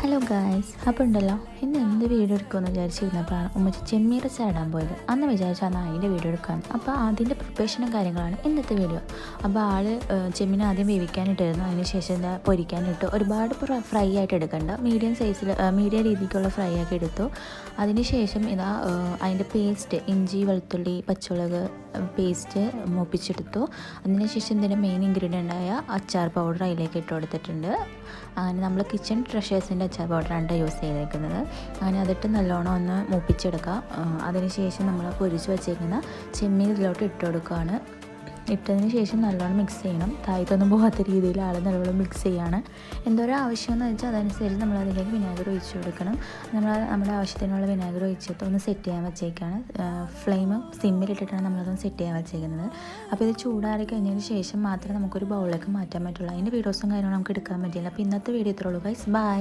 Hello guys, അപ്പോൾ ഉണ്ടല്ലോ ഇന്ന് എന്ത് വീഡിയോ എടുക്കുമെന്ന് വിചാരിച്ചിരുന്നപ്പോഴാണ് ഉമ്മച്ചി ചെമ്മീൻ റച്ച ഇടാൻ പോയത്. അന്ന് വിചാരിച്ചാൽ അതിൻ്റെ വീഡിയോ എടുക്കാൻ. അപ്പോൾ അതിൻ്റെ പ്രിപ്പറേഷനും കാര്യങ്ങളാണ് ഇന്നത്തെ വീഡിയോ. അപ്പോൾ ചെമ്മീൻ ആദ്യം വേവിക്കാനിട്ടായിരുന്നു, അതിന് ശേഷം എന്താ പൊരിക്കാനിട്ട്. ഒരുപാട് ഫ്രൈ ആയിട്ട് എടുക്കണ്ട, മീഡിയം രീതിക്കുള്ള ഫ്രൈ ആക്കി എടുത്തു. അതിന് ശേഷം അതിൻ്റെ പേസ്റ്റ്, ഇഞ്ചി വെളുത്തുള്ളി പച്ചമുളക് പേസ്റ്റ് മൂപ്പിച്ചെടുത്തു. അതിന് ശേഷം ഇതിൻ്റെ മെയിൻ ഇൻഗ്രീഡിയൻ്റായ അച്ചാർ പൗഡർ അതിലേക്ക് ഇട്ട് കൊടുത്തിട്ടുണ്ട്. അങ്ങനെ നമ്മൾ കിച്ചൺ ട്രഷേഴ്സിൻ്റെ അച്ചാർ പൗഡറാണ് യൂസ് ചെയ്തേക്കുന്നത്. അങ്ങനെ അതിട്ട് നല്ലോണം ഒന്ന് മൂപ്പിച്ചെടുക്കുക. അതിന് ശേഷം നമ്മൾ പൊരിച്ച് വെച്ചേക്കുന്ന ചെമ്മീൻ ഇതിലോട്ട് ഇട്ട് കൊടുക്കുകയാണ്. ഇട്ടതിന് ശേഷം നല്ലോണം മിക്സ് ചെയ്യണം. താഴത്തൊന്നും പോകാത്ത രീതിയിൽ നല്ലോണം മിക്സ് ചെയ്യാണ്. എന്തോരം ആവശ്യമെന്ന് വെച്ചാൽ അതനുസരിച്ച് നമ്മൾ അതിലേക്ക് വിനാഗിരി ഒഴിച്ച് കൊടുക്കണം. നമ്മുടെ ആവശ്യത്തിനുള്ള വിനാഗിരി ഒഴിച്ചിട്ട് ഒന്ന് സെറ്റ് ചെയ്യാൻ വെച്ചേക്കാണ്. ഫ്ലെയിം സിമ്മിലിട്ടിട്ടാണ് നമ്മളതൊന്ന് സെറ്റ് ചെയ്യാൻ വെച്ചേക്കുന്നത്. അപ്പോൾ ഇത് ചൂടാറി കഴിഞ്ഞതിന് ശേഷം മാത്രമേ നമുക്കൊരു ബൗളിലേക്ക് മാറ്റാൻ പറ്റുള്ളൂ. അതിൻ്റെ വീഡിയോസും കാര്യങ്ങളും നമുക്ക് എടുക്കാൻ പറ്റില്ല. അപ്പോൾ ഇന്നത്തെ വീഡിയോ ഇത്രയുള്ളൂ ഗൈസ്. ബൈ.